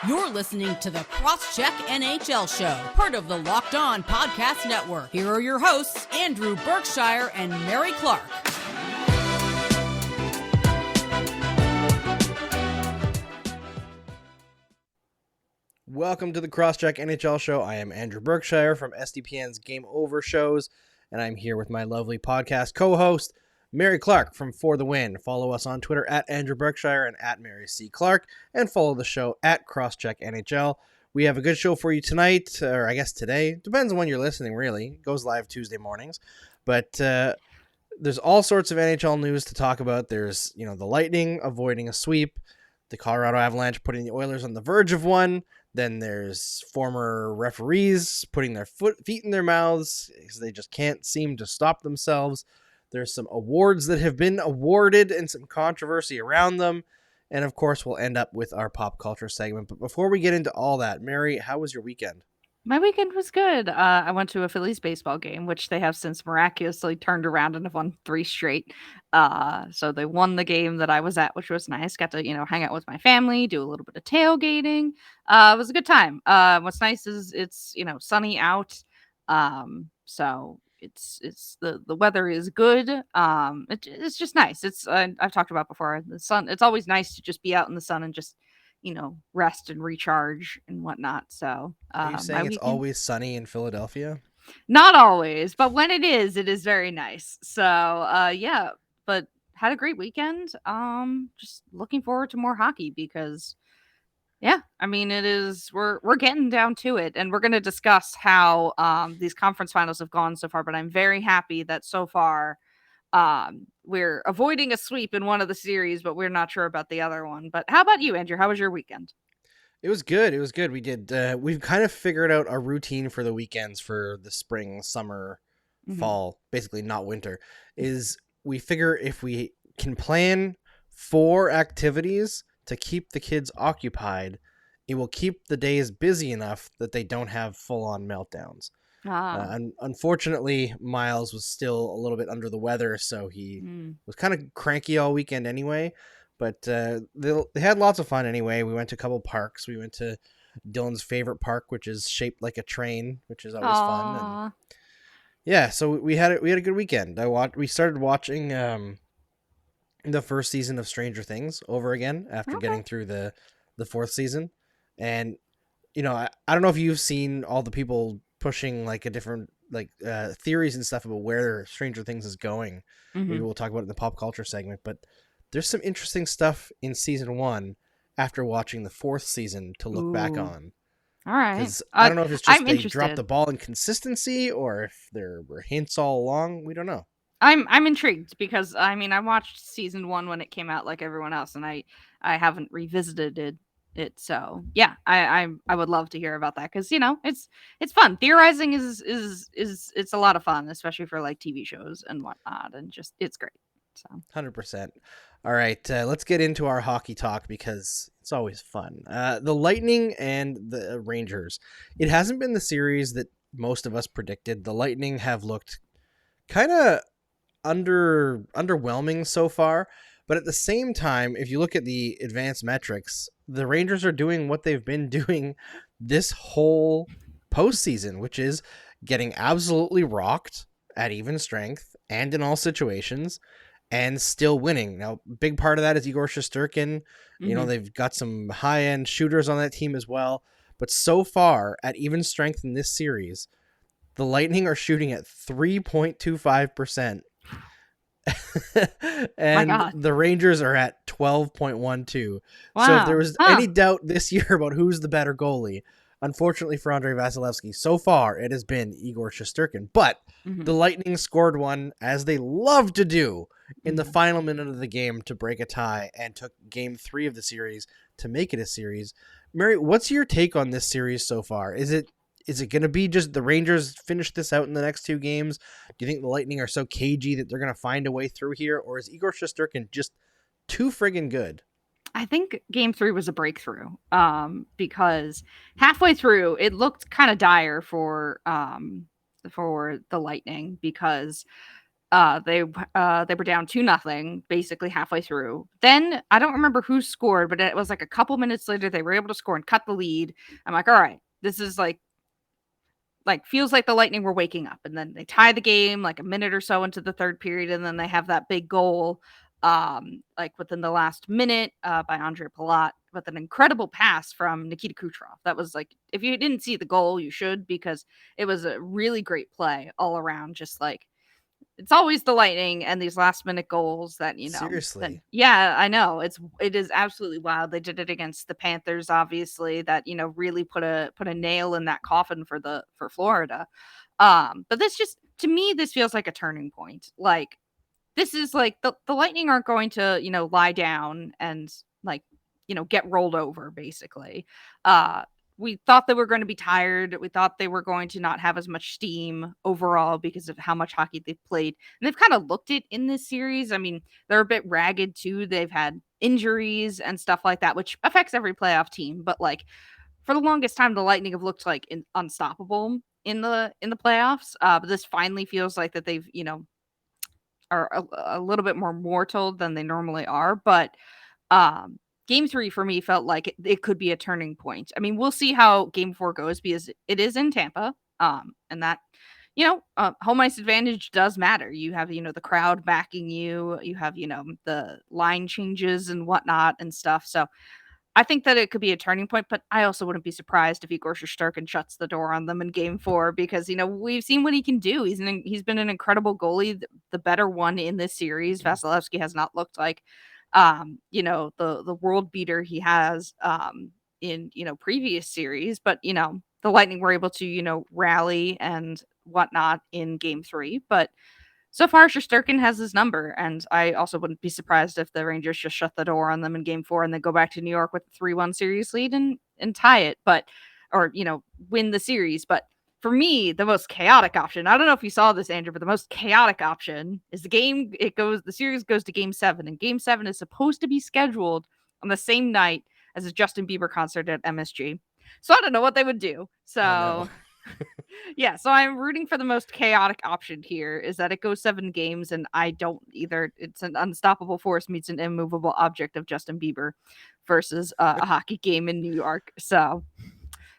You're listening to the Cross-Check NHL Show, part of the Locked On Podcast Network. Here are your hosts, Andrew Berkshire and Mary Clarke. Welcome to the Cross-Check NHL Show. I am Andrew Berkshire from SDPN's Game Over shows, and I'm here with my lovely podcast co-host, Mary Clarke from For the Win. Follow us on Twitter at Andrew Berkshire and at Mary C. Clarke, and follow the show at Cross-Check NHL. We have a good show for you tonight, or I guess today. Depends on when you're listening, really. It goes live Tuesday mornings. But there's all sorts of NHL news to talk about. There's, the Lightning avoiding a sweep, the Colorado Avalanche putting the Oilers on the verge of one. Then there's former referees putting their feet in their mouths because they just can't seem to stop themselves. There's some awards that have been awarded and some controversy around them. And of course, we'll end up with our pop culture segment. But before we get into all that, Mary, how was your weekend? My weekend was good. I went to a Phillies baseball game, which they have since miraculously turned around and have won 3 straight. So they won the game that I was at, which was nice. Got to, hang out with my family, do a little bit of tailgating. It was a good time. What's nice is it's, sunny out. So it's the weather is good. It's just nice. I've talked about before, the sun. It's always nice to just be out in the sun and just rest and recharge and whatnot. So are you saying it's always sunny in Philadelphia? Not always, but when it is very nice. So yeah, but had a great weekend. Just looking forward to more hockey because yeah, I mean we're getting down to it, and we're going to discuss how these conference finals have gone so far, but I'm very happy that so far we're avoiding a sweep in one of the series, but we're not sure about the other one. But how about you, Andrew? How was your weekend? It was good. We did. We've kind of figured out our routine for the weekends for the spring, summer, fall, basically not winter, is we figure if we can plan 4 activities to keep the kids occupied, it will keep the days busy enough that they don't have full-on meltdowns. Unfortunately, Miles was still a little bit under the weather, so he was kind of cranky all weekend anyway. But they had lots of fun anyway. We went to a couple parks. We went to Dylan's favorite park, which is shaped like a train, which is always fun. And yeah, so we had a good weekend. We started watching the first season of Stranger Things over again after getting through the 4th season. And I don't know if you've seen all the people pushing like a different theories and stuff about where Stranger Things is going. Maybe we'll talk about it in the pop culture segment, but there's some interesting stuff in season 1 after watching the 4th season to look back on. All right. Because I don't know if it's just they dropped the ball in consistency or if there were hints all along. We don't know. I'm intrigued because I watched season 1 when it came out like everyone else, and I haven't revisited it. So yeah, I would love to hear about that because it's fun. Theorizing is it's a lot of fun, especially for like TV shows and whatnot, and just it's great. So 100%. All right, let's get into our hockey talk because it's always fun. The Lightning and the Rangers. It hasn't been the series that most of us predicted. The Lightning have looked kind of underwhelming so far, but at the same time, if you look at the advanced metrics, the Rangers are doing what they've been doing this whole postseason, which is getting absolutely rocked at even strength and in all situations and still winning. Now, big part of that is Igor Shesterkin. They've got some high-end shooters on that team as well, but so far at even strength in this series, the Lightning are shooting at 3.25%. And the Rangers are at 12.12. Wow. So if there was any doubt this year about who's the better goalie, unfortunately for Andrei Vasilevskiy, so far it has been Igor Shesterkin. But the Lightning scored one, as they love to do, in the final minute of the game to break a tie and took game 3 of the series to make it a series. Mary, what's your take on this series so far? Is it going to be just the Rangers finish this out in the next 2 games? Do you think the Lightning are so cagey that they're going to find a way through here? Or is Igor Shesterkin just too friggin' good? I think game 3 was a breakthrough because halfway through it looked kind of dire for the Lightning because They were down 2-0 basically halfway through. Then I don't remember who scored, but it was like a couple minutes later they were able to score and cut the lead. I'm like, all right, this is like feels like the Lightning were waking up. And then they tie the game like a minute or so into the third period, and then they have that big goal like within the last minute by Andrei Palat with an incredible pass from Nikita Kucherov. That was like, if you didn't see the goal, you should, because it was a really great play all around. Just like, it's always the Lightning and these last minute goals that, Seriously. yeah, I know. It is absolutely wild. They did it against the Panthers, obviously, that, really put a nail in that coffin for Florida. But this just, to me, this feels like a turning point. Like, this is like the Lightning aren't going to, lie down and like, get rolled over, basically. We thought they were going to be tired. We thought they were going to not have as much steam overall because of how much hockey they've played. And they've kind of looked it in this series. I mean, they're a bit ragged too. They've had injuries and stuff like that, which affects every playoff team. But like, for the longest time, the Lightning have looked like unstoppable in the playoffs. But this finally feels like that they've, are a little bit more mortal than they normally are. But game 3 for me felt like it could be a turning point. I mean, we'll see how game 4 goes because it is in Tampa. And that, home ice advantage does matter. You have, the crowd backing you. You have, the line changes and whatnot and stuff. So I think that it could be a turning point, but I also wouldn't be surprised if Igor Shesterkin shuts the door on them in game 4 because, we've seen what he can do. He's been an incredible goalie, the better one in this series. Vasilevskiy has not looked like, the world beater he has in, previous series, but, the Lightning were able to, rally and whatnot in game 3. But so far, Shesterkin has his number, and I also wouldn't be surprised if the Rangers just shut the door on them in game 4 and then go back to New York with a 3-1 series lead and tie it, or, win the series. But for me, the most chaotic option, I don't know if you saw this, Andrew, but the most chaotic option is the series goes to game 7, and game 7 is supposed to be scheduled on the same night as a Justin Bieber concert at MSG. So I don't know what they would do. So. Oh, no. Yeah, so I'm rooting for the most chaotic option here is that it goes 7 games and I don't either. It's an unstoppable force meets an immovable object of Justin Bieber versus a hockey game in New York. So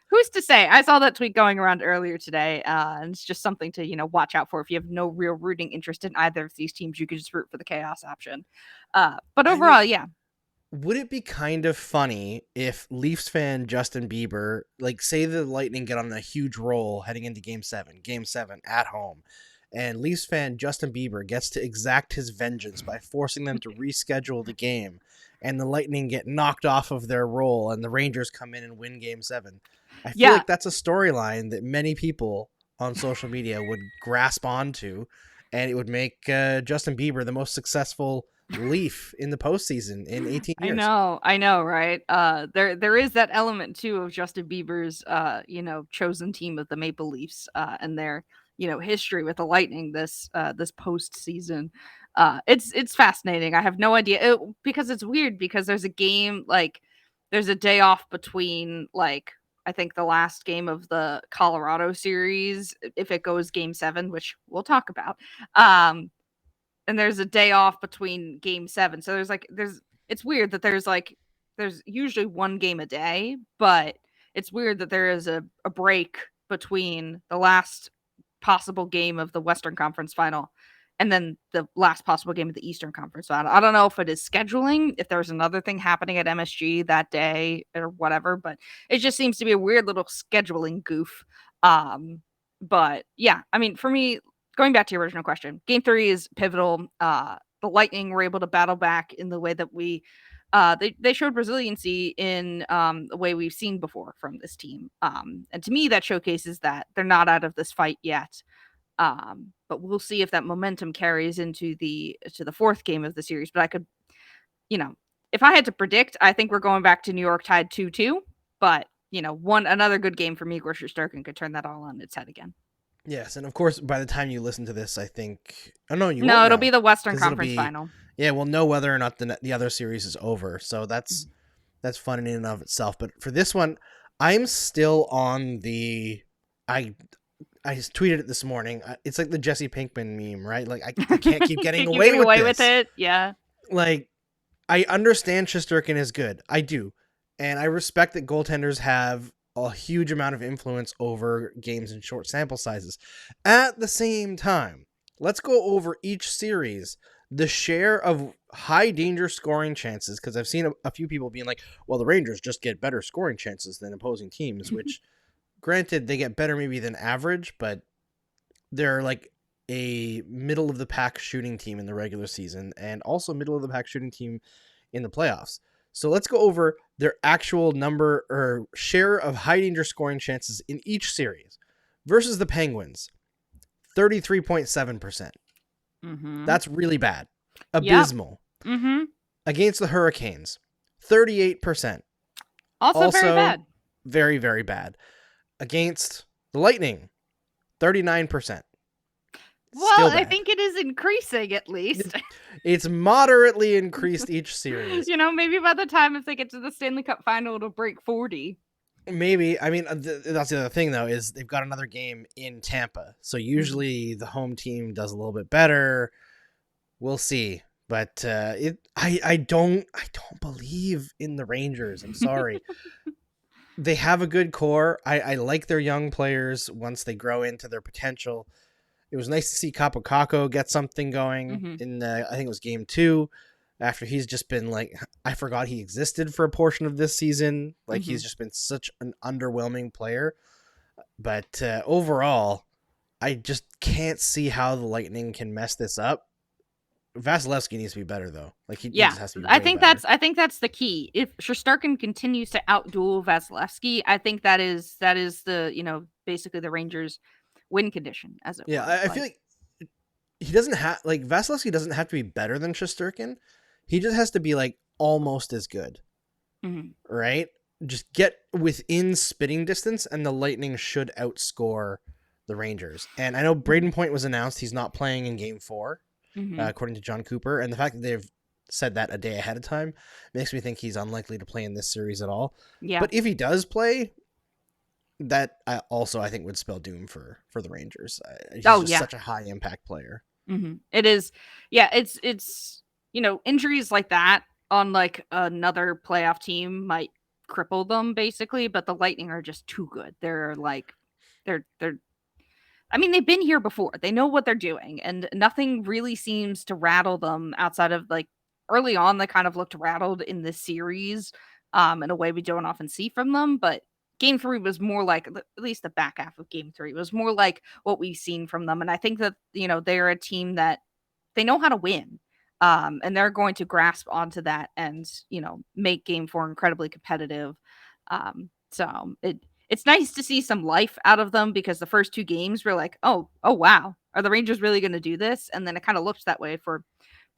who's to say? I saw that tweet going around earlier today, and it's just something to, watch out for. If you have no real rooting interest in either of these teams, you could just root for the chaos option. But overall, yeah. Would it be kind of funny if Leafs fan Justin Bieber, like, say the Lightning get on a huge roll heading into game 7 at home, and Leafs fan Justin Bieber gets to exact his vengeance by forcing them to reschedule the game, and the Lightning get knocked off of their roll, and the Rangers come in and win game 7? I feel like that's a storyline that many people on social media would grasp onto, and it would make Justin Bieber the most successful Leaf in the postseason in 18 years. I know, right? There is that element too of Justin Bieber's, chosen team of the Maple Leafs, and their, history with the Lightning this postseason. It's fascinating. I have no idea because it's weird because there's a game there's a day off between I think the last game of the Colorado series if it goes game 7, which we'll talk about. And there's a day off between game 7. So it's weird that there's usually one game a day, but it's weird that there is a break between the last possible game of the Western Conference Final and then the last possible game of the Eastern Conference Final. I don't know if it is scheduling, if there's another thing happening at MSG that day or whatever, but it just seems to be a weird little scheduling goof. But yeah, I mean, for me, going back to your original question, game 3 is pivotal. The Lightning were able to battle back in the way that they showed resiliency in the way we've seen before from this team. And to me, that showcases that they're not out of this fight yet. But we'll see if that momentum carries into the 4th game of the series. But I could, if I had to predict, I think we're going back to New York tied 2-2. But another good game from Igor Shesterkin could turn that all on its head again. Yes, and of course, by the time you listen to this, I think... Oh, no, you No, won't it'll know, be the Western 'cause it'll Conference be- Final. Yeah, we'll know whether or not the other series is over, so that's fun in and of itself. But for this one, I'm still on the... I just tweeted it this morning. It's like the Jesse Pinkman meme, right? Like I can't keep getting Keep away getting with away this. with it. Yeah. Like, I understand Shesterkin is good. I do. And I respect that goaltenders have a huge amount of influence over games in short sample sizes. At the same time, let's go over each series, the share of high danger scoring chances, because I've seen a few people being like, well, the Rangers just get better scoring chances than opposing teams, which granted, they get better maybe than average, but they're like a middle of the pack shooting team in the regular season and also middle of the pack shooting team in the playoffs. So let's go over their actual number or share of high danger scoring chances in each series versus the Penguins. 33.7%. That's really bad. Abysmal. Yep. Against the Hurricanes, 38%. Also very bad. Very, very bad. Against the Lightning, 39%. Well, I think it is increasing at least. It's moderately increased each series. Maybe by the time if they get to the Stanley Cup final, it'll break 40. Maybe. I mean, that's the other thing, though, is they've got another game in Tampa. So usually the home team does a little bit better. We'll see. But I don't believe in the Rangers. I'm sorry. They have a good core. I like their young players once they grow into their potential. It was nice to see Kapokako get something going in, I think it was game 2, after he's just been like, I forgot he existed for a portion of this season. Like he's just been such an underwhelming player. But overall, I just can't see how the Lightning can mess this up. Vasilevskiy needs to be better though. Like he just has to be. I think that's the key. If Shesterkin continues to outduel Vasilevskiy, I think that is the basically the Rangers' win condition as it. Yeah, I feel like he doesn't have Vasilevskiy doesn't have to be better than Shesterkin. He just has to be like almost as good, right? Just get within spitting distance, and the Lightning should outscore the Rangers. And I know Braden Point was announced; he's not playing in Game 4. According to John Cooper, and the fact that they've said that a day ahead of time makes me think he's unlikely to play in this series at all. Yeah. But if he does play, that I think would spell doom for the Rangers. He's such a high impact player. It is. Yeah. It's injuries like that on like another playoff team might cripple them basically, but the Lightning are just too good. They're I mean, they've been here before. They know what they're doing, and nothing really seems to rattle them outside of like early on. They kind of looked rattled in this series in a way we don't often see from them. But Game 3 was more like, at least the back half of Game 3 was more like what we've seen from them. And I think that, they're a team that they know how to win. And they're going to grasp onto that and, make Game 4 incredibly competitive. So it's nice to see some life out of them because the first 2 games were like, oh wow, are the Rangers really going to do this? And then it kind of looked that way for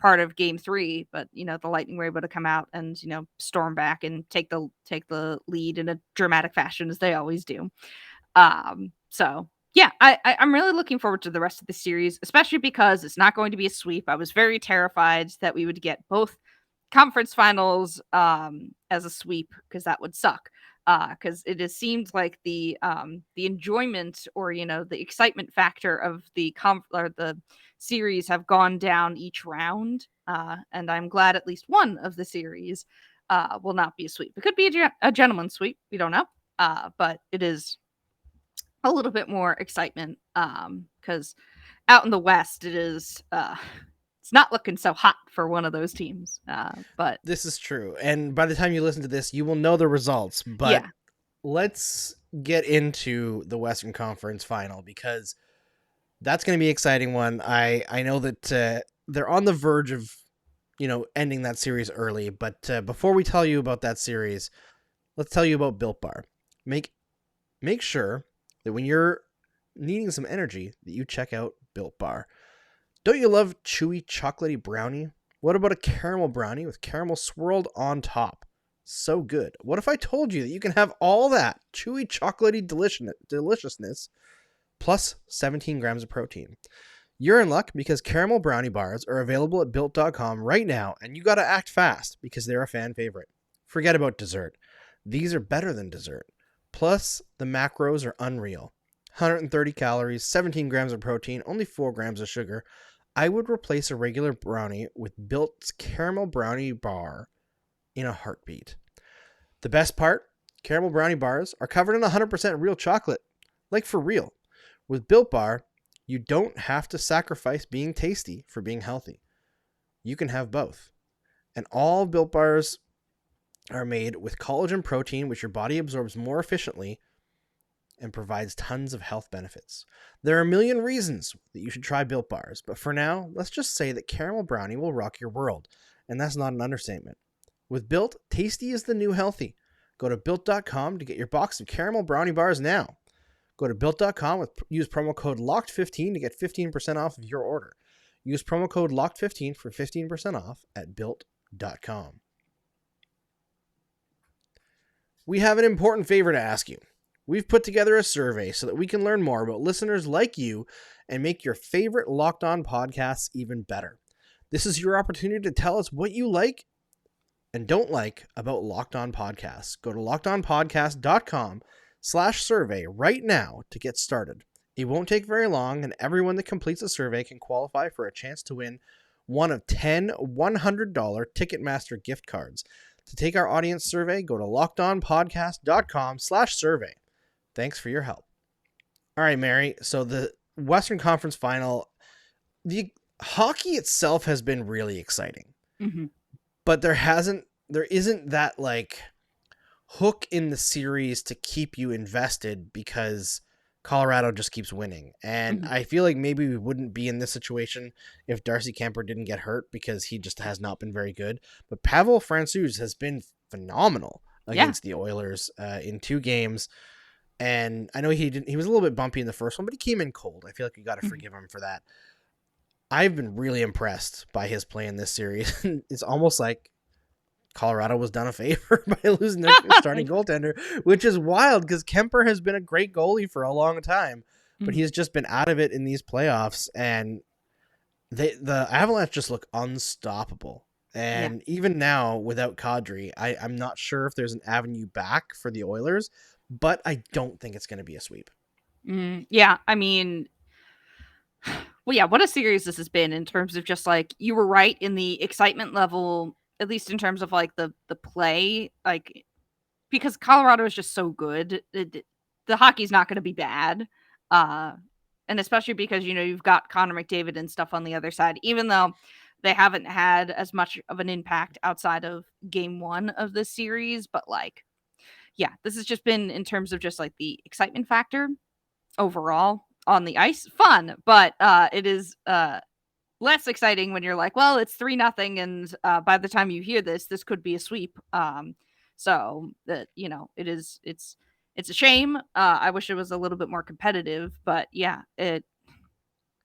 part of Game 3, but the Lightning were able to come out and storm back and take the lead in a dramatic fashion as they always do. So yeah, I'm really looking forward to the rest of the series, especially because it's not going to be a sweep. I was very terrified that we would get both conference finals as a sweep because that would suck. Because it has seemed like the enjoyment or the excitement factor of the series have gone down each round, and I'm glad at least one of the series will not be a sweep. It could be a gentleman's sweep, we don't know, but it is a little bit more excitement because out in the West it is it's not looking so hot for one of those teams. But this is true. And by the time you listen to this, you will know the results. But let's get into the Western Conference final because that's going to be an exciting one. I know that they're on the verge of, ending that series early. But before we tell you about that series, let's tell you about Built Bar. Make sure that when you're needing some energy that you check out Built Bar. Don't you love chewy, chocolatey brownie? What about a caramel brownie with caramel swirled on top? So good. What if I told you that you can have all that chewy, chocolatey deliciousness plus 17 grams of protein? You're in luck because caramel brownie bars are available at Built.com right now, and you gotta act fast because they're a fan favorite. Forget about dessert. These are better than dessert. Plus, the macros are unreal. 130 calories, 17 grams of protein, only 4 grams of sugar. I would replace a regular brownie with Built's caramel brownie bar in a heartbeat. The best part? Caramel brownie bars are covered in 100% real chocolate. Like for real. With Built Bar, you don't have to sacrifice being tasty for being healthy. You can have both. And all Built Bars are made with collagen protein, which your body absorbs more efficiently and provides tons of health benefits. There are a million reasons that you should try Built Bars, but for now, let's just say that caramel brownie will rock your world, and that's not an understatement. With Built, tasty is the new healthy. Go to Built.com to get your box of caramel brownie bars now. Go to Built.com use promo code LOCKED15 to get 15% off of your order. Use promo code LOCKED15 for 15% off at Built.com. We have an important favor to ask you. We've put together a survey so that we can learn more about listeners like you and make your favorite Locked On podcasts even better. This is your opportunity to tell us what you like and don't like about Locked On Podcasts. Go to lockedonpodcast.com/survey right now to get started. It won't take very long, and everyone that completes the survey can qualify for a chance to win one of 10 $100 Ticketmaster gift cards. To take our audience survey, go to lockedonpodcast.com/survey. Thanks for your help. All right, Mary. So the Western Conference Final, the hockey itself has been really exciting, but there isn't that like hook in the series to keep you invested because Colorado just keeps winning. And I feel like maybe we wouldn't be in this situation if Darcy Kemper didn't get hurt because he just has not been very good. But Pavel Francouz has been phenomenal against the Oilers in 2 games. And I know he was a little bit bumpy in the first one, but he came in cold. I feel like we got to forgive him for that. I've been really impressed by his play in this series. It's almost like Colorado was done a favor by losing their starting goaltender, which is wild because Kemper has been a great goalie for a long time, but he's just been out of it in these playoffs. And the Avalanche just look unstoppable. And even now, without Kadri, I'm not sure if there's an avenue back for the Oilers, but I don't think it's going to be a sweep. Yeah, I mean, well, yeah, what a series this has been in terms of just like, you were right in the excitement level, at least in terms of like the play, like, because Colorado is just so good. The hockey's not going to be bad. And especially because, you've got Connor McDavid and stuff on the other side, even though they haven't had as much of an impact outside of game 1 of this series. But like, yeah, this has just been in terms of just like the excitement factor overall on the ice, fun, but it is less exciting when you're like, well, it's 3-0, and by the time you hear this could be a sweep. So that it's a shame. I wish it was a little bit more competitive, but yeah,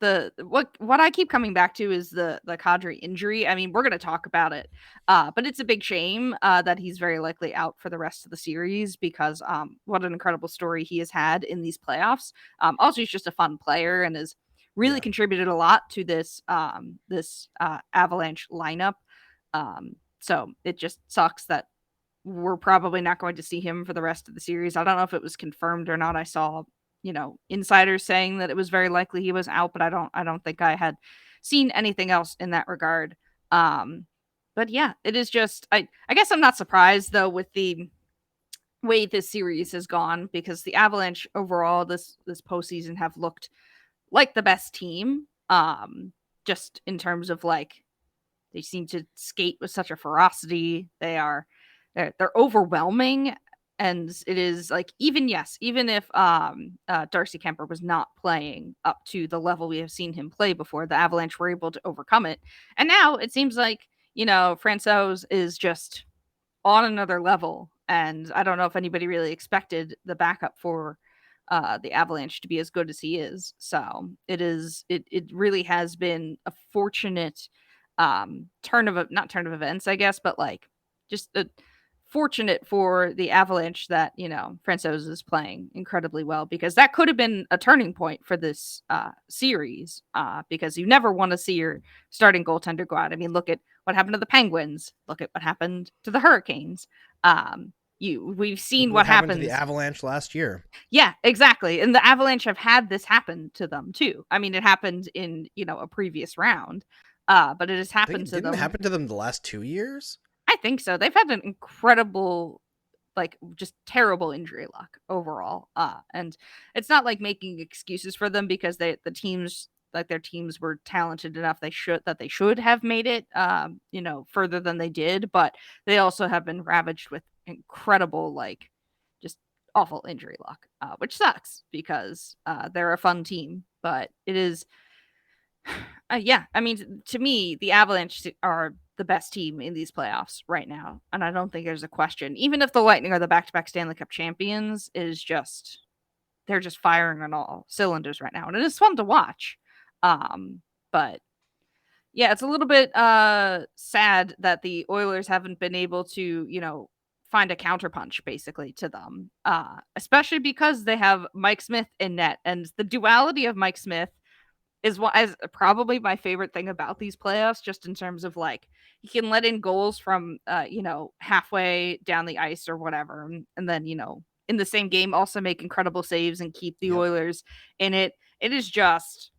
what I keep coming back to is the Kadri injury. I mean, we're going to talk about it, but it's a big shame that he's very likely out for the rest of the series because what an incredible story he has had in these playoffs. Also, he's just a fun player and has really contributed a lot to this Avalanche lineup. So it just sucks that we're probably not going to see him for the rest of the series. I don't know if it was confirmed or not. I saw insiders saying that it was very likely he was out, but I don't think I had seen anything else in that regard. But yeah, it is just, I guess I'm not surprised though with the way this series has gone, because the Avalanche overall this postseason have looked like the best team. Just in terms of like, they seem to skate with such a ferocity. They're overwhelming. And it is like, even if Darcy Kemper was not playing up to the level we have seen him play before, the Avalanche were able to overcome it. And now it seems like, Francouz is just on another level. And I don't know if anybody really expected the backup for the Avalanche to be as good as he is. So it really has been a fortunate not turn of events, I guess, but like just fortunate for the Avalanche that, Francouz is playing incredibly well, because that could have been a turning point for this series, because you never want to see your starting goaltender go out. I mean, look at what happened to the Penguins. Look at what happened to the Hurricanes. we've seen what happened happens to the Avalanche last year. Yeah, exactly. And the Avalanche have had this happen to them too. I mean, it happened in, a previous round. But it has happened to them. Didn't it happen to them the last 2 years? I think so. They've had an incredible, just terrible injury luck overall. And it's not like making excuses for them because their teams were talented enough they should have made it further than they did, but they also have been ravaged with incredible just awful injury luck, which sucks because they're a fun team, but it is yeah, I mean, to me, the Avalanche are the best team in these playoffs right now, and I don't think there's a question. Even if the Lightning are the back-to-back Stanley Cup champions, they're just firing on all cylinders right now, and it is fun to watch. But yeah, it's a little bit sad that the Oilers haven't been able to, find a counterpunch basically to them, especially because they have Mike Smith in net, and the duality of Mike Smith is probably my favorite thing about these playoffs, just in terms of he can let in goals from halfway down the ice or whatever, and then in the same game also make incredible saves and keep the Oilers in it. It is just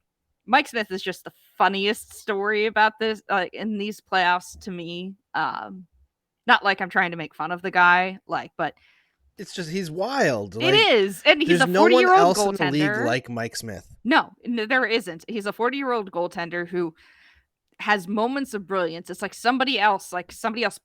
Mike Smith is just the funniest story about this in these playoffs to me. Not like I'm trying to make fun of the guy, but it's just he's wild. It is, and he's a 40-year-old goaltender. There's no one else goaltender in the league like Mike Smith. No, there isn't. He's a 40-year-old goaltender who has moments of brilliance. It's like somebody else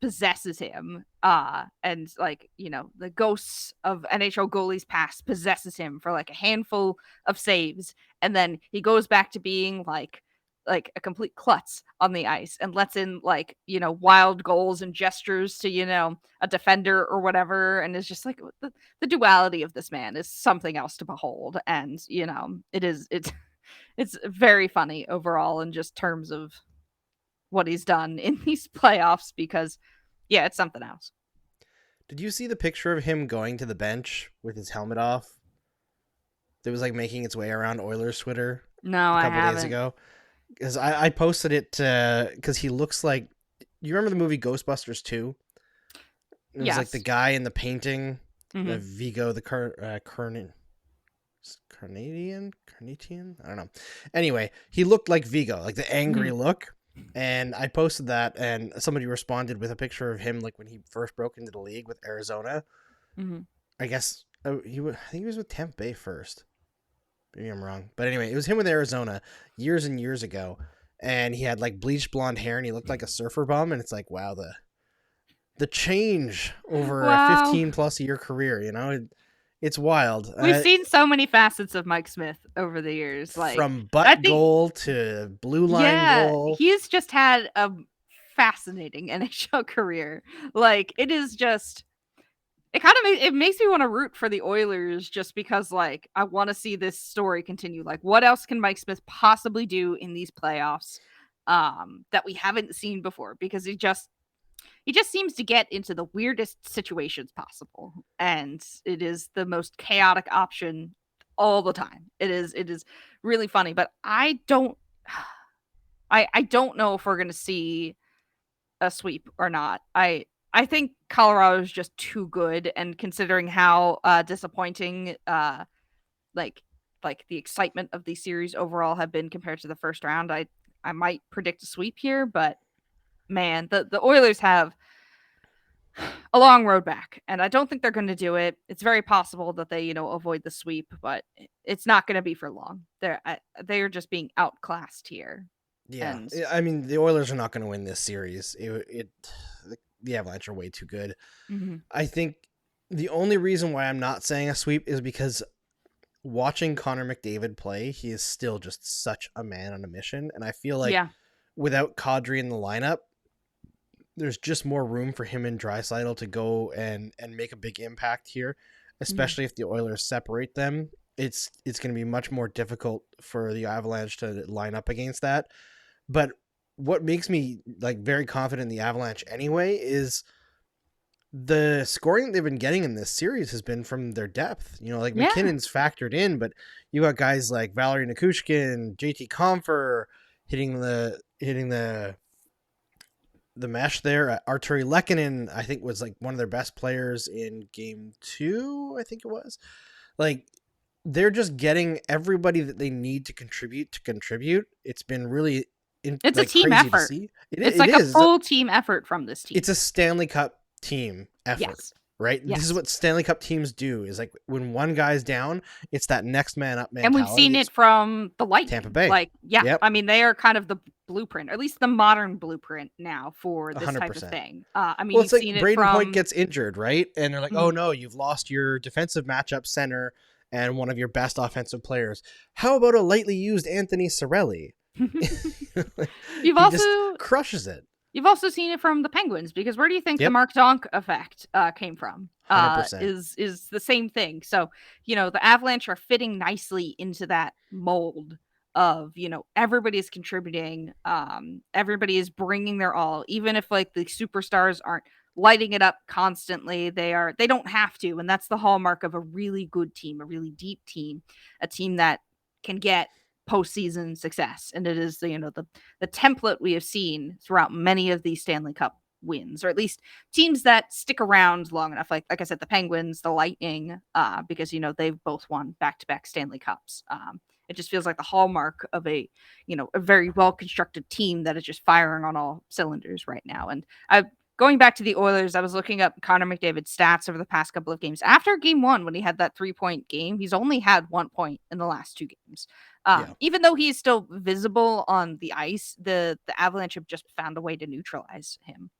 possesses him. And the ghosts of NHL goalies past possesses him for a handful of saves, and then he goes back to being like a complete klutz on the ice and lets in wild goals and gestures to a defender or whatever, and is just the duality of this man is something else to behold. And it's very funny overall in just terms of what he's done in these playoffs, because it's something else. Did you see the picture of him going to the bench with his helmet off? That was making its way around Oilers Twitter. No, a couple I haven't. days ago. Because I posted it because he looks like, you remember the movie Ghostbusters 2? It was Yes. the guy in the painting, Mhm. Vigo the Carnatian? I don't know. Anyway, he looked like Vigo, the angry look. And I posted that, and somebody responded with a picture of him when he first broke into the league with Arizona. Mm-hmm. I guess I think he was with Tampa Bay first. Maybe I'm wrong. But anyway, it was him with Arizona years and years ago. And he had bleached blonde hair, and he looked like a surfer bum. And it's wow, the change over a 15 plus year career, it's wild. We've seen so many facets of Mike Smith over the years. From goal to blue line goal. He's just had a fascinating NHL career. It is just... It makes me want to root for the Oilers, just because I want to see this story continue. What else can Mike Smith possibly do in these playoffs that we haven't seen before? Because he just seems to get into the weirdest situations possible, and it is the most chaotic option all the time. It is really funny, but I don't know if we're going to see a sweep or not. I think Colorado is just too good, and considering how disappointing the excitement of the series overall have been compared to the first round, I might predict a sweep here. But man, the Oilers have a long road back, and I don't think they're going to do it. It's very possible that they avoid the sweep, but it's not going to be for long. They're just being outclassed here. Yeah, I mean, the Oilers are not going to win this series. The Avalanche are way too good. Mm-hmm. I think the only reason why I'm not saying a sweep is because watching Connor McDavid play, he is still just such a man on a mission. And I feel without Kadri in the lineup, there's just more room for him and Draisaitl to go and make a big impact here, especially if the Oilers separate them. It's going to be much more difficult for the Avalanche to line up against that. But what makes me very confident in the Avalanche anyway is the scoring they've been getting in this series has been from their depth. McKinnon's factored in, but you got guys like Valerie Nichushkin, JT Compher hitting the the mesh there. Arturi Lehkonen, I think, was like one of their best players in game 2. I think it was. Like, they're just getting everybody that they need to contribute. It's been really It's a team crazy effort. to see. It's like a full team effort from this team. It's a Stanley Cup team effort. Yes. Right? Yes. This is what Stanley Cup teams do, is like when one guy's down, it's that next man up mentality. And we've seen it from the Lightning. Tampa Bay. Like, yeah, Yep. I mean, they are kind of the blueprint, or at least the modern blueprint now for this 100%. type of thing. I mean, Well, you've it's seen like it Braden from... Point gets injured, right? And they're like, oh no, you've lost your defensive matchup center and one of your best offensive players. How about a lightly used Anthony Cirelli? He just crushes it. You've also seen it from the Penguins, because where do you think Yep. the Mark Donk effect came from? 100%. Is the same thing. So, the Avalanche are fitting nicely into that mold of, everybody's contributing. Everybody is bringing their all, even if like the superstars aren't lighting it up constantly. They don't have to. And that's the hallmark of a really good team, a really deep team, a team that can get postseason success. And it is the template we have seen throughout many of these Stanley Cup wins, or at least teams that stick around long enough, like I said, the Penguins, the Lightning, because they've both won back-to-back Stanley Cups. It just feels like the hallmark of a very well constructed team that is just firing on all cylinders right now. And going back to the Oilers, I was looking up Connor McDavid's stats over the past couple of games. After game 1, when he had that 3-point game, he's only had 1 point in the last 2 games. Even though he's still visible on the ice, the Avalanche have just found a way to neutralize him.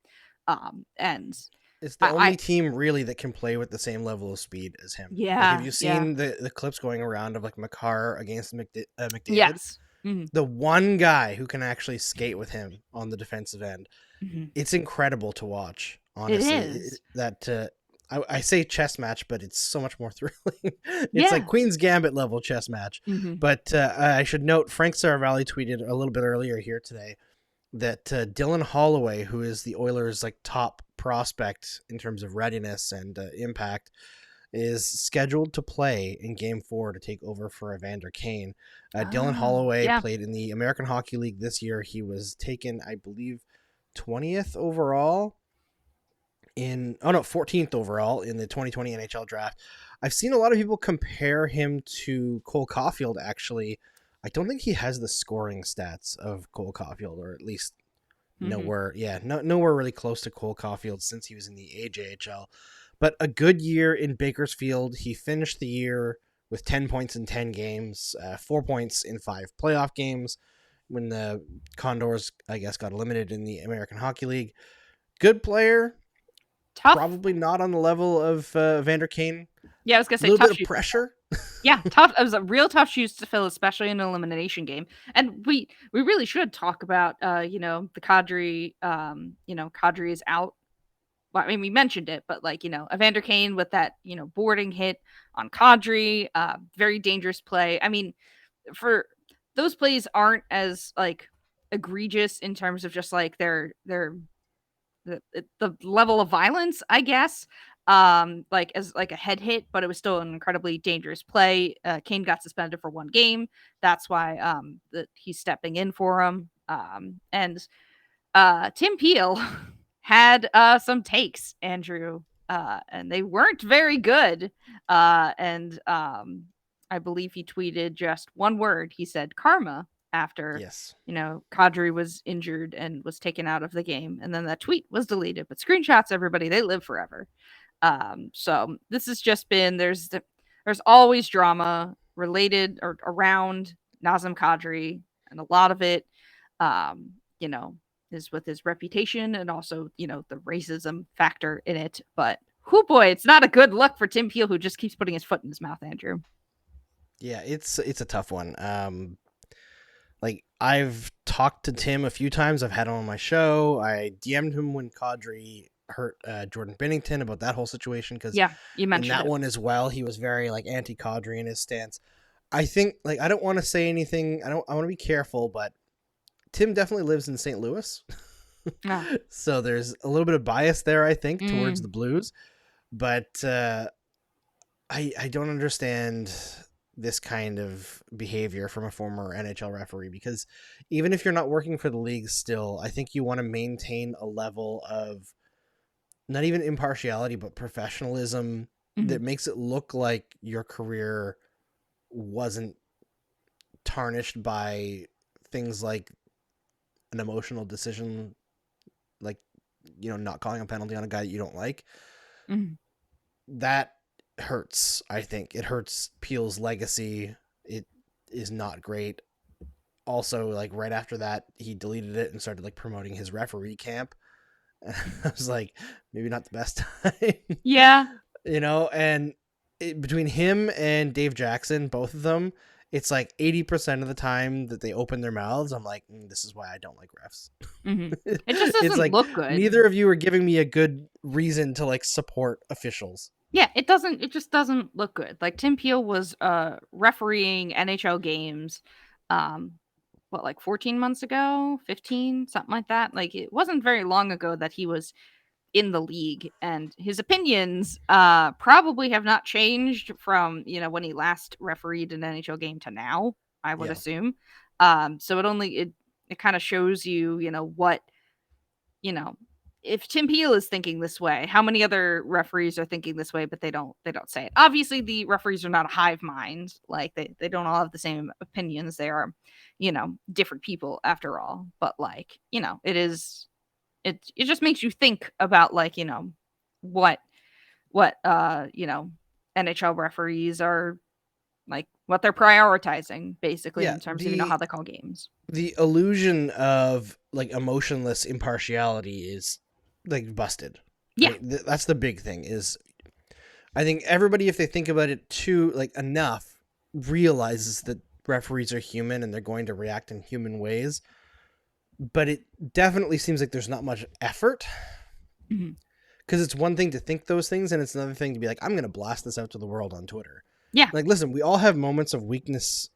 And it's the only team really that can play with the same level of speed as him. Yeah. Like, have you seen the clips going around of like Makar against McDavid? Yes. Mm-hmm. The one guy who can actually skate with him on the defensive end. Mm-hmm. It's incredible to watch. Honestly, it is. I say chess match, but it's so much more thrilling. It's like Queen's Gambit level chess match. Mm-hmm. But I should note, Frank Saravalli tweeted a little bit earlier here today that Dylan Holloway, who is the Oilers' like top prospect in terms of readiness and impact, is scheduled to play in Game 4 to take over for Evander Kane. Dylan Holloway played in the American Hockey League this year. He was taken, I believe, 20th overall 14th overall in the 2020 NHL draft. I've seen a lot of people compare him to Cole Caulfield. Actually, I don't think he has the scoring stats of Cole Caulfield, or at least nowhere really close to Cole Caulfield since he was in the AJHL. But a good year in Bakersfield. He finished the year with 10 points in 10 games, 4 points in 5 playoff games when the Condors, I guess, got eliminated in the American Hockey League. Good player. Tough. Probably not on the level of Evander Kane. Yeah, I was going to say a little tough bit of pressure. Yeah, tough. It was a real tough shoes to fill, especially in an elimination game. And we really should talk about, the Kadri, Kadri is out. Well, I mean, we mentioned it, but Evander Kane with that, boarding hit on Kadri, very dangerous play. I mean, for those plays aren't as like egregious in terms of just like the level of violence, I guess. Like as like a head hit, but it was still an incredibly dangerous play. Kane got suspended for 1 game. That's why that he's stepping in for him. And Tim Peel had some takes, Andrew, and they weren't very good. And I believe he tweeted just one word. He said karma after Kadri was injured and was taken out of the game, and then that tweet was deleted. But screenshots, everybody, they live forever. So this has just been there's always drama related or around Nazem Kadri, and a lot of it is with his reputation and also the racism factor in it. But boy, it's not a good look for Tim Peel, who just keeps putting his foot in his mouth, Andrew. Yeah, it's a tough one. Like, I've talked to Tim a few times. I've had him on my show. I DM'd him when Kadri hurt Jordan Binnington about that whole situation, because you mentioned in that one as well, he was very like anti-Kadri in his stance. I think, like, I don't want to say anything. I want to be careful, but Tim definitely lives in St. Louis. So there's a little bit of bias there, I think, towards the Blues. But I don't understand this kind of behavior from a former NHL referee, because even if you're not working for the league still, I think you want to maintain a level of not even impartiality, but professionalism that makes it look like your career wasn't tarnished by things like an emotional decision, like, not calling a penalty on a guy that you don't like. That hurts. I think it hurts Peel's legacy. It is not great. Also, like, right after that, he deleted it and started like promoting his referee camp. And I was like, maybe not the best time. Yeah. And between him and Dave Jackson, both of them, it's like 80% of the time that they open their mouths, I'm like, this is why I don't like refs. It just doesn't like, look good. Neither of you are giving me a good reason to like support officials. Yeah, it just doesn't look good. Like, Tim Peel was refereeing NHL games, like 14 months ago, 15, something like that. Like, it wasn't very long ago that he was in the league, and his opinions probably have not changed from, when he last refereed an NHL game to now, I would assume. So it kind of shows you, what, if Tim Peel is thinking this way, how many other referees are thinking this way, but they don't say it. Obviously, the referees are not a hive mind. Like, they don't all have the same opinions. They are, different people after all. But, like, it just makes you think about, like, what NHL referees are, like, what they're prioritizing, basically, in terms of, how they call games. The illusion of like emotionless impartiality is like busted. Yeah. Right? That's the big thing. Is I think everybody, if they think about it too, like, enough, realizes that referees are human and they're going to react in human ways. But it definitely seems like there's not much effort. Because it's one thing to think those things, and it's another thing to be like, I'm going to blast this out to the world on Twitter. Yeah. Like, listen, we all have moments of weakness.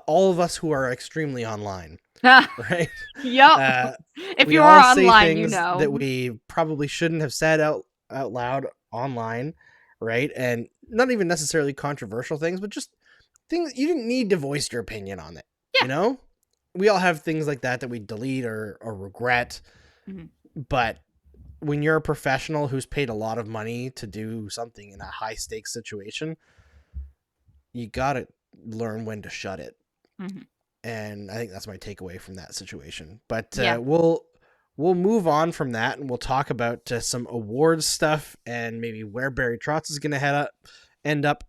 All of us who are extremely online, right? Yep. If we you all are say online, things that we probably shouldn't have said out loud online, right? And not even necessarily controversial things, but just things you didn't need to voice your opinion on it. Yeah. We all have things like that we delete or regret. But when you're a professional who's paid a lot of money to do something in a high stakes situation, you gotta learn when to shut it. And I think that's my takeaway from that situation. But we'll move on from that, and we'll talk about some awards stuff and maybe where Barry Trotz is going to end up,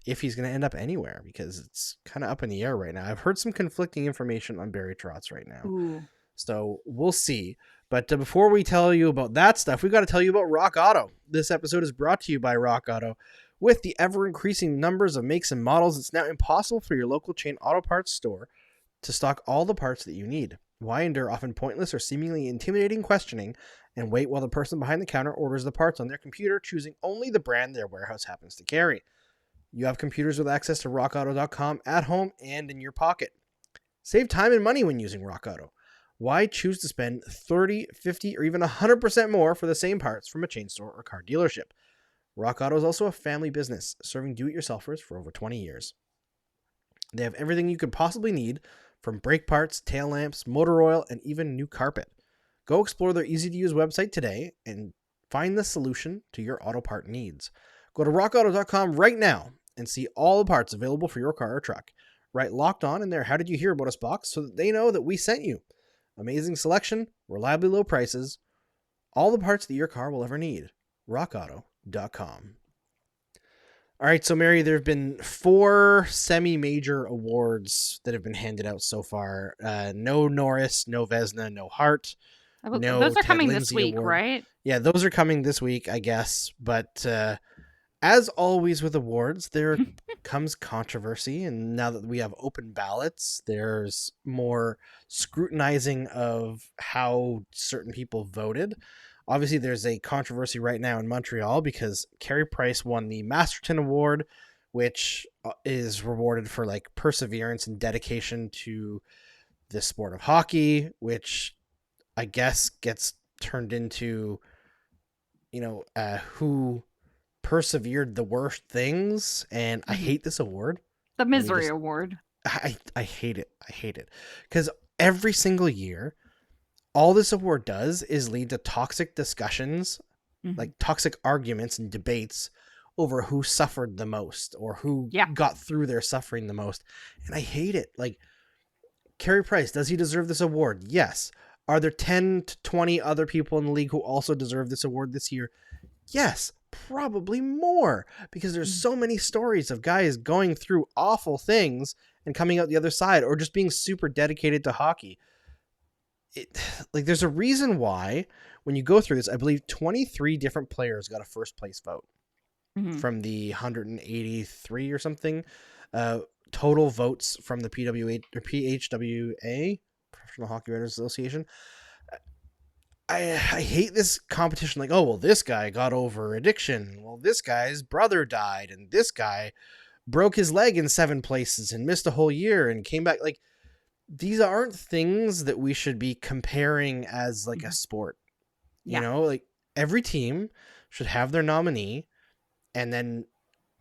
if he's going to end up anywhere, because it's kind of up in the air right now. I've heard some conflicting information on Barry Trotz right now. Ooh. So we'll see. But before we tell you about that stuff, we've got to tell you about Rock Auto. This episode is brought to you by Rock Auto. With the ever-increasing numbers of makes and models, it's now impossible for your local chain auto parts store to stock all the parts that you need. Why endure often pointless or seemingly intimidating questioning and wait while the person behind the counter orders the parts on their computer, choosing only the brand their warehouse happens to carry? You have computers with access to rockauto.com at home and in your pocket. Save time and money when using Rock Auto. Why choose to spend 30, 50, or even 100% more for the same parts from a chain store or car dealership? Rock Auto is also a family business, serving do-it-yourselfers for over 20 years. They have everything you could possibly need, from brake parts, tail lamps, motor oil, and even new carpet. Go explore their easy-to-use website today and find the solution to your auto part needs. Go to rockauto.com right now and see all the parts available for your car or truck. Write Locked On in their How Did You Hear About Us box so that they know that we sent you. Amazing selection, reliably low prices, all the parts that your car will ever need. rockauto.com. All right, so Mary, there have been 4 semi-major awards that have been handed out so far. No Norris, no Vezina, no Hart. No those are Ted coming Lindsay this week, Award. right? Yeah, those are coming this week, I guess. But as always with awards, there comes controversy. And now that we have open ballots, there's more scrutinizing of how certain people voted. Obviously, there's a controversy right now in Montreal because Carey Price won the Masterton Award, which is rewarded for like perseverance and dedication to the sport of hockey, which I guess gets turned into, who persevered the worst things, and I hate this award. The misery award. I hate it. I hate it. Because every single year, all this award does is lead to toxic discussions, like toxic arguments and debates over who suffered the most or who got through their suffering the most. And I hate it. Like, Carey Price, does he deserve this award? Yes. Are there 10 to 20 other people in the league who also deserve this award this year? Yes, probably more, because there's so many stories of guys going through awful things and coming out the other side, or just being super dedicated to hockey. There's a reason why when you go through this, I believe 23 different players got a first place vote from the 183 or something total votes from the PHWA, Professional Hockey Writers Association. I hate this competition. Like, oh, well, this guy got over addiction. Well, this guy's brother died, and this guy broke his leg in 7 places and missed a whole year and came back. Like, these aren't things that we should be comparing as like a sport. You know, like, every team should have their nominee, and then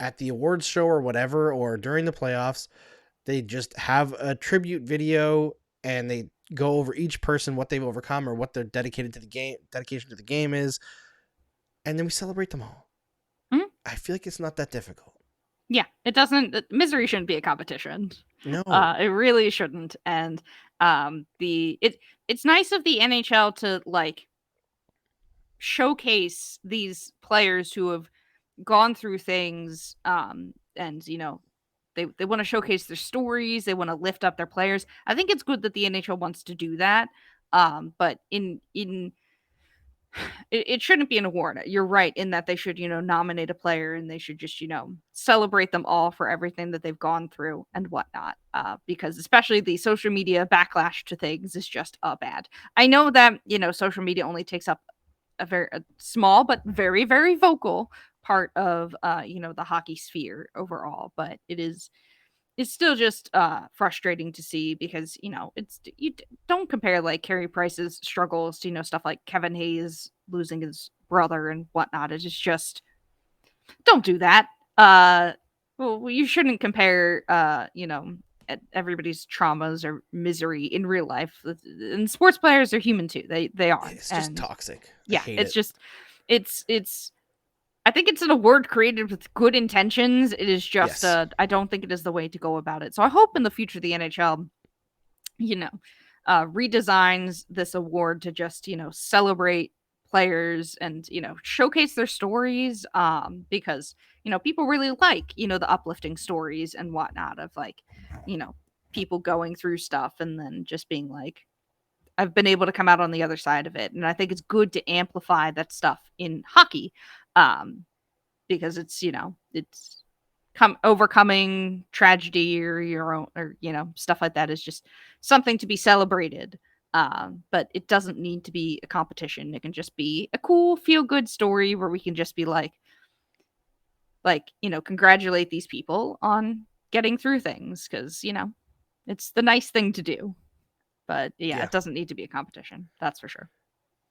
at the awards show or whatever, or during the playoffs, they just have a tribute video and they go over each person, what they've overcome or what their dedication to the game is. And then we celebrate them all. I feel like it's not that difficult. Yeah, it doesn't. Misery shouldn't be a competition. No, it really shouldn't. And it's nice of the NHL to like showcase these players who have gone through things, and you know, they want to showcase their stories. They want to lift up their players. I think it's good that the NHL wants to do that. But it shouldn't be an award. You're right in that they should, you know, nominate a player and they should just, you know, celebrate them all for everything that they've gone through and whatnot. Because especially the social media backlash to things is just bad. I know that, you know, social media only takes up a very small but very, very vocal part of you know, the hockey sphere overall, but it's still just frustrating to see, because you know, you don't compare like Carey Price's struggles to, you know, stuff like Kevin Hayes losing his brother and whatnot. It's just, don't do that. Well, you shouldn't compare you know, everybody's traumas or misery in real life. And sports players are human too. They are. It's just toxic. It's I think it's an award created with good intentions. It is just I don't think it is the way to go about it. So I hope in the future the NHL, you know, redesigns this award to just, you know, celebrate players and, you know, showcase their stories, because, you know, people really like, you know, the uplifting stories and whatnot of like, you know, people going through stuff and then just being like, I've been able to come out on the other side of it. And I think it's good to amplify that stuff in hockey, because it's, you know, it's overcoming tragedy or your own, or, you know, stuff like that is just something to be celebrated. But it doesn't need to be a competition. It can just be a cool, feel good story where we can just be like, you know, congratulate these people on getting through things. 'Cause, you know, it's the nice thing to do. But yeah, it doesn't need to be a competition. That's for sure.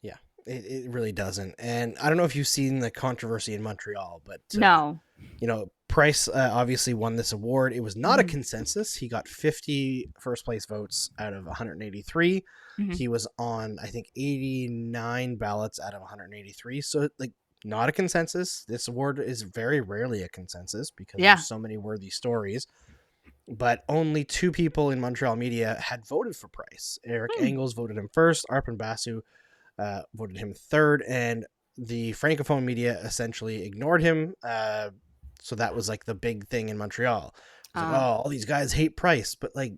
Yeah, it really doesn't. And I don't know if you've seen the controversy in Montreal, but no. You know, Price obviously won this award. It was not a consensus. He got 50 first place votes out of 183. He was on, I think, 89 ballots out of 183. So, like, not a consensus. This award is very rarely a consensus because there's so many worthy stories. But only 2 people in Montreal media had voted for Price. Eric Engels voted him first. Arpon Basu voted him third. And the Francophone media essentially ignored him. So that was like the big thing in Montreal. Like, oh, all these guys hate Price. But like,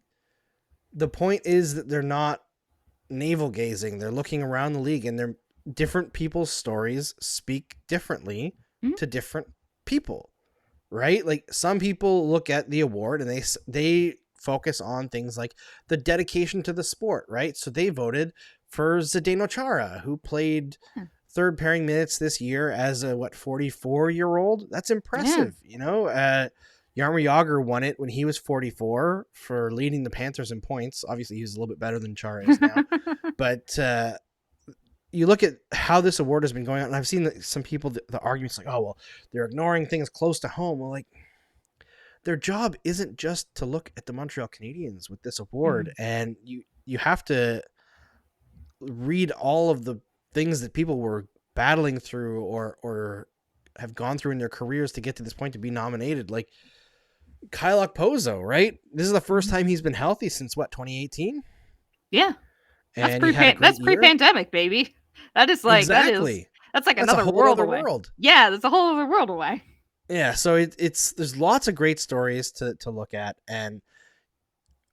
the point is that they're not navel gazing. They're looking around the league, and they're different people's stories speak differently to different people. Right? Like, some people look at the award and they focus on things like the dedication to the sport, right? So they voted for Zdeno Chara, who played third pairing minutes this year as a 44-year-old. That's impressive. You know, Jaromir Jagr won it when he was 44 for leading the Panthers in points. Obviously, he was a little bit better than Chara is now. But you look at how this award has been going on, and I've seen some people, the arguments like, oh, well, they're ignoring things close to home. Well, like, their job isn't just to look at the Montreal Canadiens with this award, and you have to read all of the things that people were battling through or have gone through in their careers to get to this point to be nominated. Like Kyle Okposo, right? This is the first time he's been healthy since 2018. Yeah, that's And that's pre-pandemic, baby. That is like exactly. That's like That's another a whole world other away. world. Yeah, that's a whole other world away. Yeah, so it's there's lots of great stories to look at, and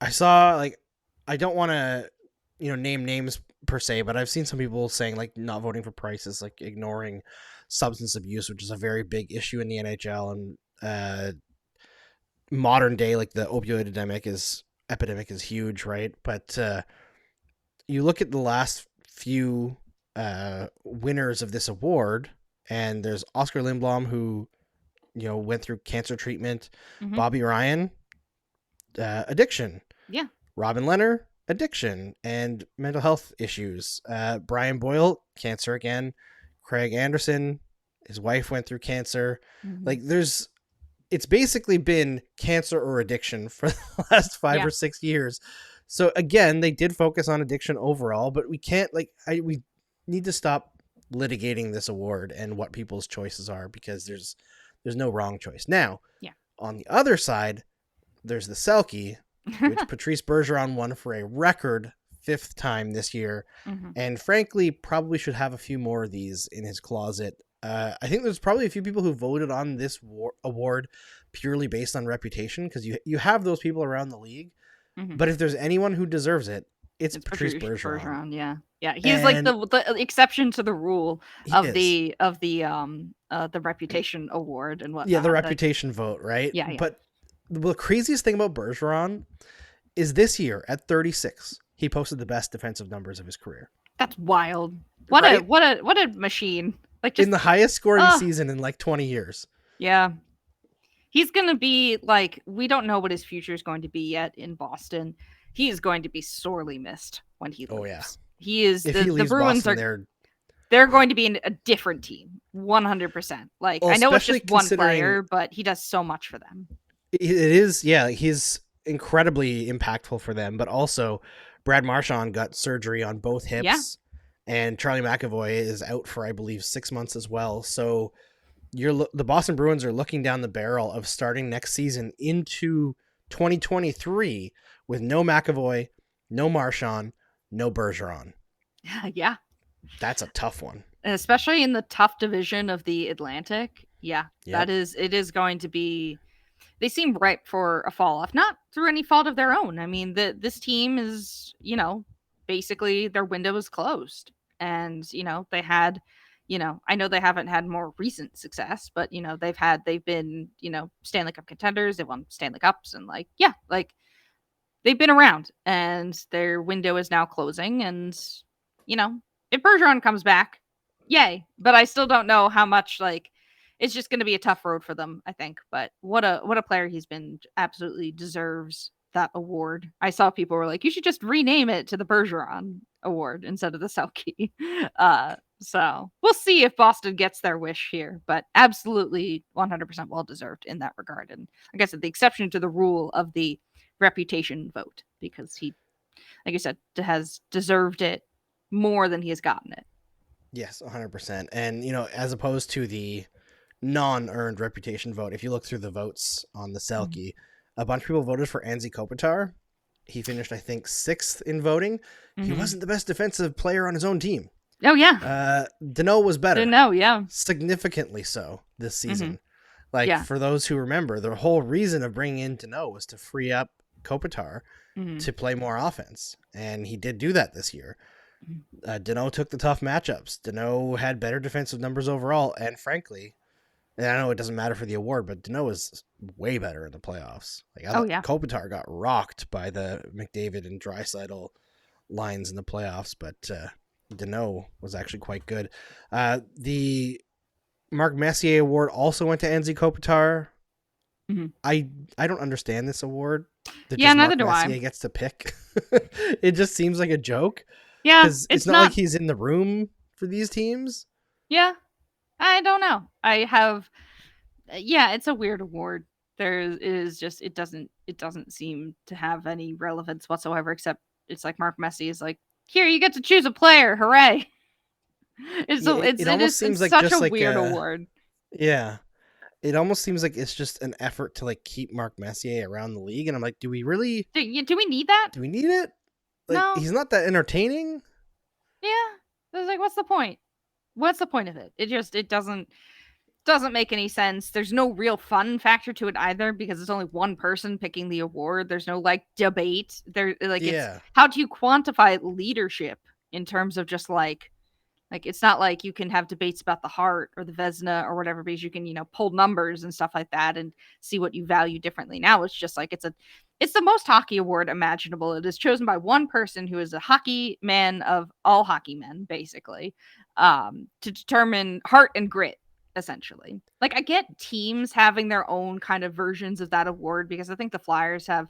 I saw, like, I don't want to name names per se, but I've seen some people saying like not voting for Price is like ignoring substance abuse, which is a very big issue in the NHL, and modern day, like the opioid epidemic is huge, right? But you look at the last few winners of this award, and there's Oscar Lindblom, who went through cancer treatment. Bobby Ryan, addiction. Yeah. Robin Leonard, addiction and mental health issues. Brian Boyle, cancer again. Craig Anderson, his wife went through cancer. Like it's basically been cancer or addiction for the last 5 or 6 years. So again, they did focus on addiction overall, but we can't we need to stop litigating this award and what people's choices are, because there's no wrong choice. Now, on the other side, there's the Selke, which Patrice Bergeron won for a record 5th time this year, and frankly, probably should have a few more of these in his closet. I think there's probably a few people who voted on this award purely based on reputation, because you have those people around the league, but if there's anyone who deserves it, it's Patrice Bergeron. Yeah. He's like the exception to the rule of the reputation award and whatnot. Yeah, the reputation vote, right? Yeah. But the craziest thing about Bergeron is this year at 36, he posted the best defensive numbers of his career. That's wild. What a machine! Like, just in the highest scoring season in like 20 years. Yeah. He's going to be like, we don't know what his future is going to be yet in Boston. He is going to be sorely missed when he leaves. Oh, yeah. He is. If the Bruins Boston, they're going to be a different team. 100%. Like, well, I know it's just one player, but he does so much for them. It is. Yeah. He's incredibly impactful for them, but also Brad Marchand got surgery on both hips. Yeah. And Charlie McAvoy is out for, I believe, 6 months as well. So the Boston Bruins are looking down the barrel of starting next season into 2023 with no McAvoy, no Marchand, no Bergeron. Yeah. That's a tough one. And especially in the tough division of the Atlantic. Yeah. Yep. It is going to be, they seem ripe for a fall off, not through any fault of their own. I mean, this team is, basically their window is closed. And, they had, I know they haven't had more recent success, but, they've been, Stanley Cup contenders. They won Stanley Cups and they've been around, and their window is now closing. And, if Bergeron comes back, yay. But I still don't know how much, it's just going to be a tough road for them, I think. But what a player he's been. Absolutely deserves that award. I saw people were like, you should just rename it to the Bergeron Award instead of the Selke. So we'll see if Boston gets their wish here, but absolutely 100% well deserved in that regard. And like I said, the exception to the rule of the reputation vote, because he, like you said, has deserved it more than he has gotten it. Yes, 100%. And, as opposed to the non-earned reputation vote, if you look through the votes on the Selke, a bunch of people voted for Anze Kopitar. He finished, I think, 6th in voting. He wasn't the best defensive player on his own team. Oh, yeah. Danault was better. Danault, yeah. Significantly so this season. For those who remember, the whole reason of bringing in Danault was to free up Kopitar to play more offense. And he did do that this year. Danault took the tough matchups. Danault had better defensive numbers overall. And frankly, and I know it doesn't matter for the award, but Danault is way better in the playoffs. Kopitar got rocked by the McDavid and Draisaitl lines in the playoffs, but Danault was actually quite good. The Mark Messier Award also went to Anze Kopitar. I don't understand this award. Neither do Messier I. Gets to pick. It just seems like a joke. Yeah, it's not like he's in the room for these teams. Yeah, I don't know. It's a weird award. There is just it doesn't seem to have any relevance whatsoever, except it's like Mark Messier is like, here you get to choose a player, hooray! It almost seems it's like such just a like weird award. Yeah. It almost seems like it's just an effort to like keep Mark Messier around the league, and I'm like, do we really? Do we need that? Do we need it? Like, No. he's not that entertaining. Yeah, I was like, what's the point? What's the point of it? It doesn't make any sense. There's no real fun factor to it either because it's only one person picking the award. There's no like debate. It's how do you quantify leadership in terms of just like it's not like you can have debates about the Hart or the Vezina or whatever, because you can, pull numbers and stuff like that and see what you value differently. Now it's just like it's the most hockey award imaginable. It is chosen by one person who is a hockey man of all hockey men, basically, to determine heart and grit, essentially. Like, I get teams having their own kind of versions of that award, because I think the Flyers have,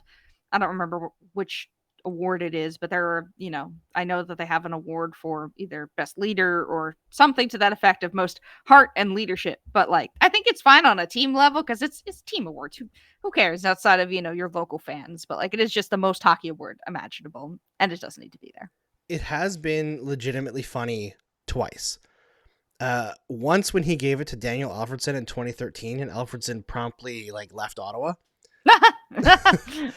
I don't remember which award it is, but there are, I know that they have an award for either best leader or something to that effect of most heart and leadership. But like, I think it's fine on a team level because it's team awards. Who cares outside of, your local fans? But like, it is just the most hockey award imaginable, and it doesn't need to be there. It has been legitimately funny twice. Once when he gave it to Daniel Alfredsson in 2013, and Alfredsson promptly like left Ottawa.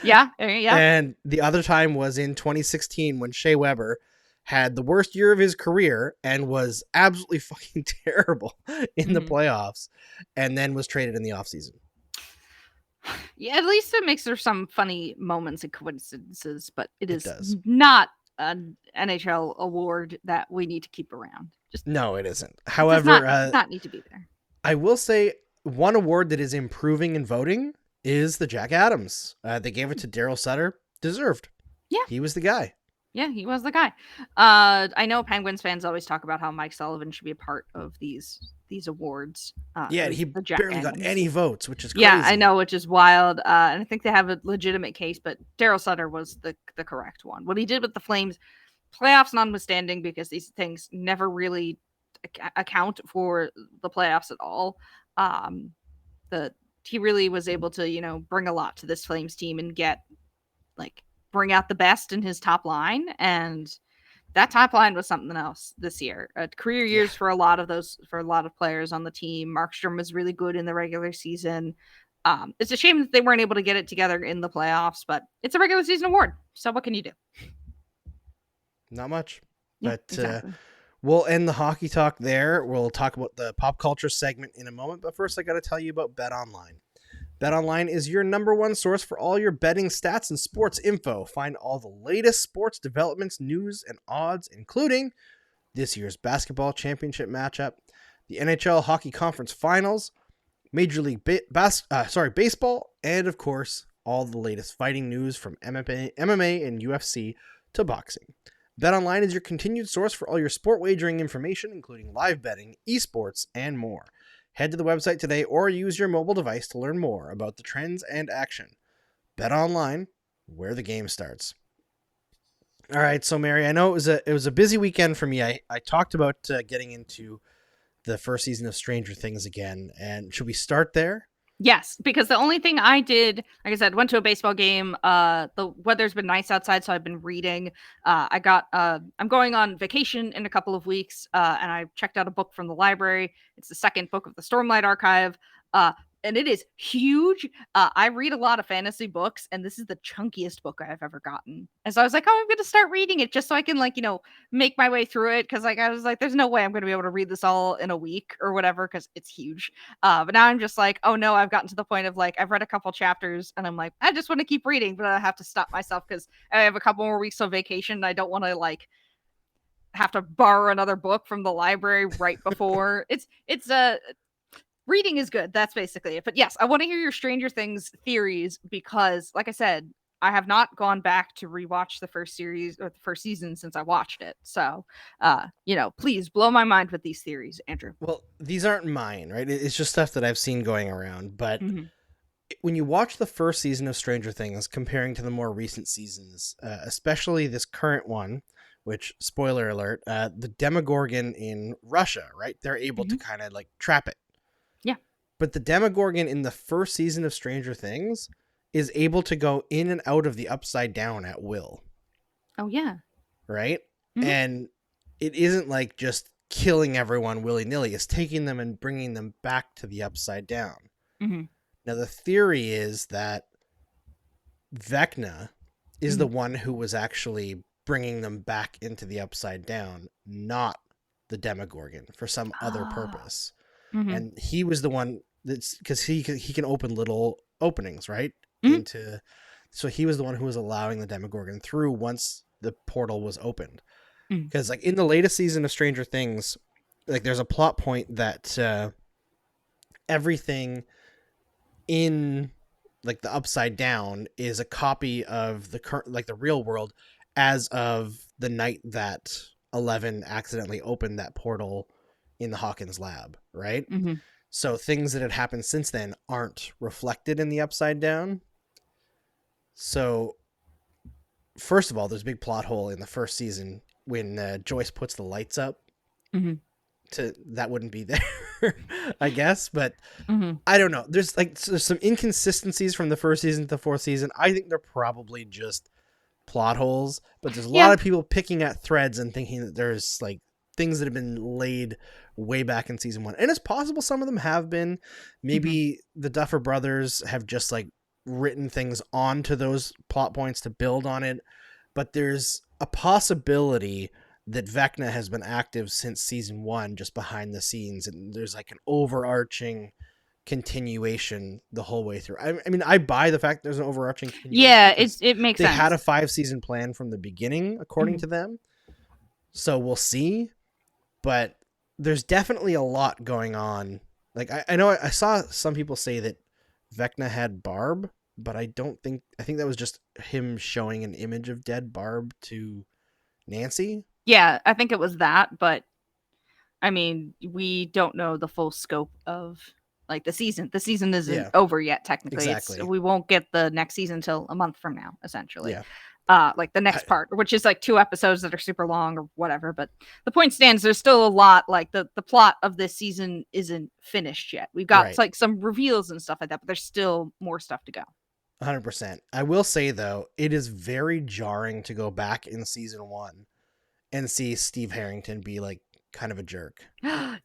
yeah. And the other time was in 2016 when Shea Weber had the worst year of his career and was absolutely fucking terrible in the playoffs, and then was traded in the offseason. Yeah, at least it makes there some funny moments and coincidences, but it is not an NHL award that we need to keep around. No, it isn't. However, does not need to be there. I will say one award that is improving in voting is the Jack Adams. They gave it to Daryl Sutter. Deserved. Yeah. He was the guy. Yeah, he was the guy. I know Penguins fans always talk about how Mike Sullivan should be a part of these awards. He barely got any votes, which is crazy. Yeah, I know, which is wild. And I think they have a legitimate case, but Daryl Sutter was the correct one. What he did with the Flames, playoffs notwithstanding, because these things never really account for the playoffs at all. He really was able to, bring a lot to this Flames team and bring out the best in his top line. And that top line was something else this year. Career years for a lot of players on the team. Markstrom was really good in the regular season. It's a shame that they weren't able to get it together in the playoffs, but it's a regular season award. So what can you do? Not much. Yeah, but exactly. We'll end the hockey talk there. We'll talk about the pop culture segment in a moment, but first I got to tell you about BetOnline. BetOnline is your number one source for all your betting stats and sports info. Find all the latest sports developments, news, and odds, including this year's basketball championship matchup, the NHL Hockey Conference Finals, Major League Baseball, and of course, all the latest fighting news from MMA and UFC to boxing. BetOnline is your continued source for all your sport wagering information, including live betting, esports, and more. Head to the website today or use your mobile device to learn more about the trends and action. BetOnline, where the game starts. All right, so Mary, I know it was a busy weekend for me. I talked about getting into the first season of Stranger Things again, and should we start there? Yes, because the only thing I did, like I said, went to a baseball game. The weather's been nice outside, so I've been reading. I'm going on vacation in a couple of weeks, and I checked out a book from the library. It's the second book of the Stormlight Archive, and it is huge. I read a lot of fantasy books, and this is the chunkiest book I've ever gotten. And so I was like, I'm going to start reading it just so I can, make my way through it. Because, I was like, there's no way I'm going to be able to read this all in a week or whatever, because it's huge. But now I'm just like, oh no, I've gotten to the point of I've read a couple chapters, and I'm like, I just want to keep reading, but I have to stop myself because I have a couple more weeks of vacation, and I don't want to have to borrow another book from the library right before. Reading is good. That's basically it. But yes, I want to hear your Stranger Things theories because, like I said, I have not gone back to rewatch the first series or the first season since I watched it. So, please blow my mind with these theories, Andrew. Well, these aren't mine, right? It's just stuff that I've seen going around. But when you watch the first season of Stranger Things comparing to the more recent seasons, especially this current one which, spoiler alert, the Demogorgon in Russia, right? They're able to kind of like trap it. Yeah. But the Demogorgon in the first season of Stranger Things is able to go in and out of the Upside Down at will. Oh, yeah. Right? And it isn't like just killing everyone willy-nilly. It's taking them and bringing them back to the Upside Down. Now, the theory is that Vecna is the one who was actually bringing them back into the Upside Down, not the Demogorgon, for some other purpose. And he was the one that's, because he can open little openings, right? So he was the one who was allowing the Demogorgon through once the portal was opened. Because like in the latest season of Stranger Things, like there's a plot point that everything in like the Upside Down is a copy of the current, like the real world, as of the night that 11 accidentally opened that portal in the Hawkins lab, right? So things that had happened since then aren't reflected in the Upside Down. So first of all, there's a big plot hole in the first season when Joyce puts the lights up. That wouldn't be there, I guess, but I don't know. There's some inconsistencies from the first season to the fourth season. I think they're probably just plot holes, but there's a lot of people picking at threads and thinking that there's like things that have been laid way back in season one. And it's possible some of them have been. Maybe the Duffer Brothers have just like written things onto those plot points to build on it. But there's a possibility that Vecna has been active since season one, just behind the scenes. And there's like an overarching continuation the whole way through. I mean, I buy the fact there's an overarching continuation. Yeah, it makes sense. They had a 5-season plan from the beginning, according to them. So we'll see. But there's definitely a lot going on. Like, I know I saw some people say that Vecna had Barb, but I think that was just him showing an image of dead Barb to Nancy. Yeah, I think it was that, but I mean, we don't know the full scope of like the season. The season isn't over yet, technically. Exactly. We won't get the next season until a month from now, essentially. Yeah. Like the next part, which is like 2 episodes that are super long or whatever. But the point stands, there's still a lot. Like the plot of this season isn't finished yet. We've got like some reveals and stuff like that, but there's still more stuff to go. 100%. I will say though, it is very jarring to go back in season 1 and see Steve Harrington be like kind of a jerk.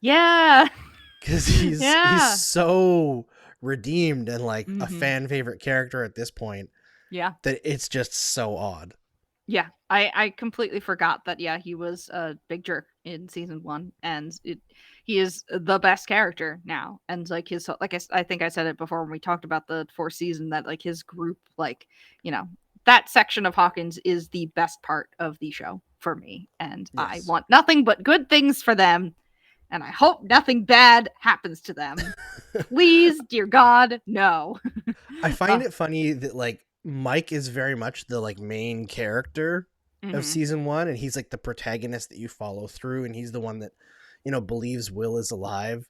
Yeah. Because he's so redeemed and like a fan favorite character at this point. Yeah. That it's just so odd. Yeah. I completely forgot that, he was a big jerk in season 1, and he is the best character now. And like his, like I think I said it before when we talked about the 4th season, that like his group, like, that section of Hawkins is the best part of the show for me. And I want nothing but good things for them. And I hope nothing bad happens to them. Please, dear God, no. I find it funny that like Mike is very much the like main character of season 1, and he's like the protagonist that you follow through, and he's the one that, believes Will is alive.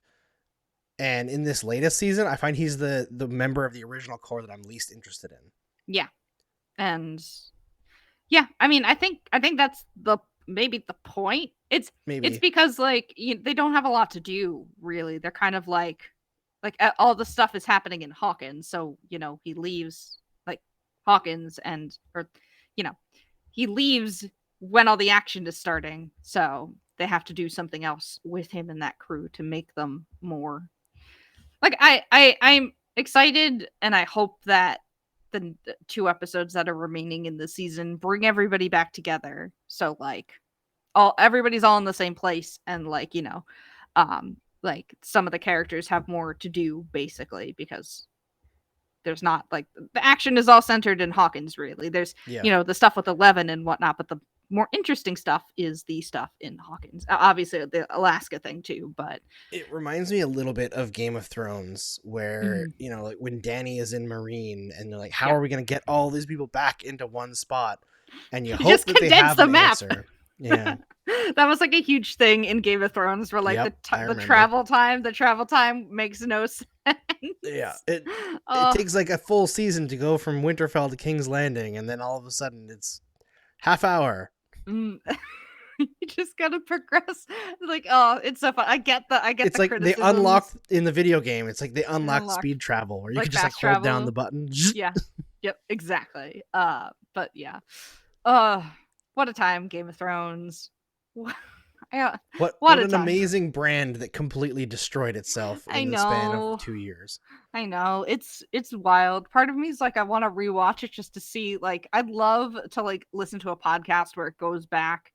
And in this latest season, I find he's the member of the original core that I'm least interested in. Yeah. And I mean, I think that's maybe the point. It's because like they don't have a lot to do, really. They're kind of like all the stuff is happening in Hawkins, so he leaves like Hawkins he leaves when all the action is starting, so they have to do something else with him and that crew to make them more like I'm excited, and I hope that the 2 episodes that are remaining in the season bring everybody back together, so like everybody's all in the same place, and like like some of the characters have more to do, basically, because there's not like the action is all centered in Hawkins, really. There's the stuff with 11 and whatnot, but the more interesting stuff is the stuff in Hawkins. Obviously the Alaska thing too, but it reminds me a little bit of Game of Thrones, where like when Dany is in Marine and they're like, how are we going to get all these people back into one spot? And you hope that they have the map. Answer. Yeah. That was like a huge thing in Game of Thrones, where like the travel time makes no sense. Yeah, it takes like a full season to go from Winterfell to King's Landing, and then all of a sudden it's half hour. You just gotta progress. Like, oh, it's so fun. I get It's the like they criticisms. unlocked in the video game. It's like they unlocked Unlocked. speed travel, where you Like can just like fast hold down travel. the button. Yeah. Yep, exactly. But yeah. What a time, Game of Thrones. Yeah, What what a an time. amazing brand that completely destroyed itself I in the span know. of 2 years. I know. It's wild. Part of me is like I want to rewatch it just to see, like, I'd love to like listen to a podcast where it goes back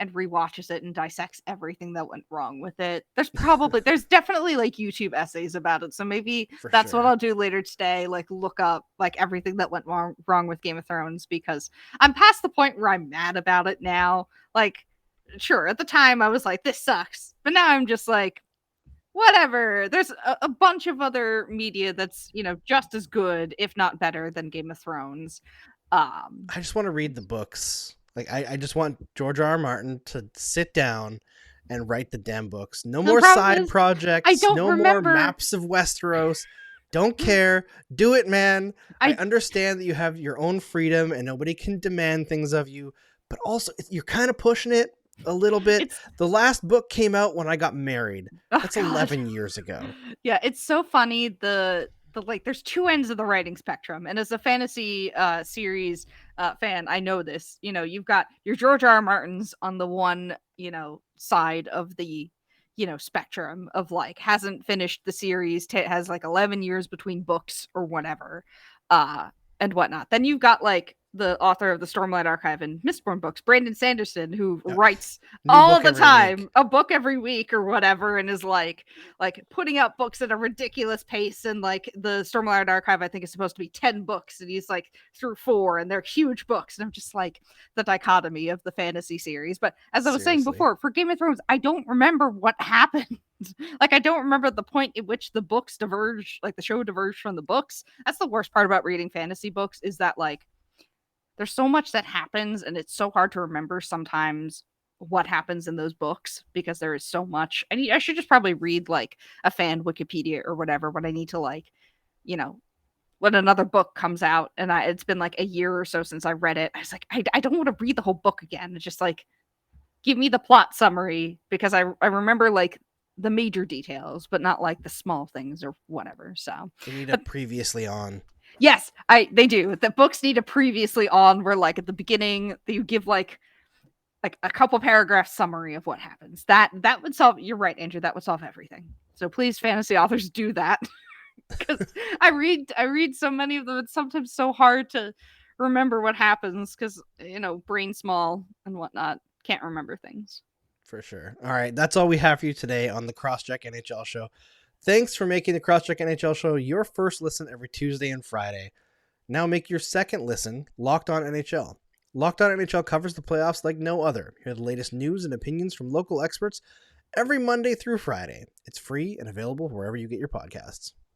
and rewatches it and dissects everything that went wrong with it. There's definitely like YouTube essays about it. So maybe For that's what sure. I'll do later today, like look up like everything that went wrong with Game of Thrones, because I'm past the point where I'm mad about it now. Like, sure, at the time I was like, this sucks. But now I'm just like, whatever. There's a bunch of other media that's, just as good, if not better, than Game of Thrones. I just want to read the books. Like I just want George R. Martin to sit down and write the damn books. No more side projects. I don't no remember. more maps of Westeros. Don't care. Do it, man. I I- understand that you have your own freedom and nobody can demand things of you, but also you're kind of pushing it a little bit. The last book came out when I got married. That's 11 years ago. Yeah, it's so funny. The like, there's two ends of the writing spectrum, and as a fantasy series fan, I know this. You've got your George R. R. Martins on the one side of the spectrum of like hasn't finished the series, has like 11 years between books or whatever, and whatnot. Then you've got like the author of the Stormlight Archive and Mistborn books, Brandon Sanderson, who writes all the time, a book every week or whatever, and is like putting out books at a ridiculous pace. And like the Stormlight Archive, I think, is supposed to be 10 books, and he's like through 4, and they're huge books. And I'm just like, the dichotomy of the fantasy series. But as I was saying before, for Game of Thrones, I don't remember what happened. Like, I don't remember the point at which the books diverge, like the show diverged from the books. That's the worst part about reading fantasy books, is that like there's so much that happens, and it's so hard to remember sometimes what happens in those books, because there is so much. I should just probably read like a fan Wikipedia or whatever when I need to, like, when another book comes out and it's been like a year or so since I read it. I was like, I don't want to read the whole book again. It's just like, give me the plot summary, because I remember like the major details, but not like the small things or whatever. So you need a previously on. Yes, they do. The books need a previously on, where like at the beginning you give like a couple paragraph summary of what happens. That would solve. You're right, Andrew. That would solve everything. So please, fantasy authors, do that. Because I read so many of them. It's sometimes so hard to remember what happens, because brain small and whatnot, can't remember things. For sure. All right, that's all we have for you today on the Cross-Check NHL Show. Thanks for making the Cross-Check NHL Show your first listen every Tuesday and Friday. Now make your second listen Locked On NHL. Locked On NHL covers the playoffs like no other. Hear the latest news and opinions from local experts every Monday through Friday. It's free and available wherever you get your podcasts.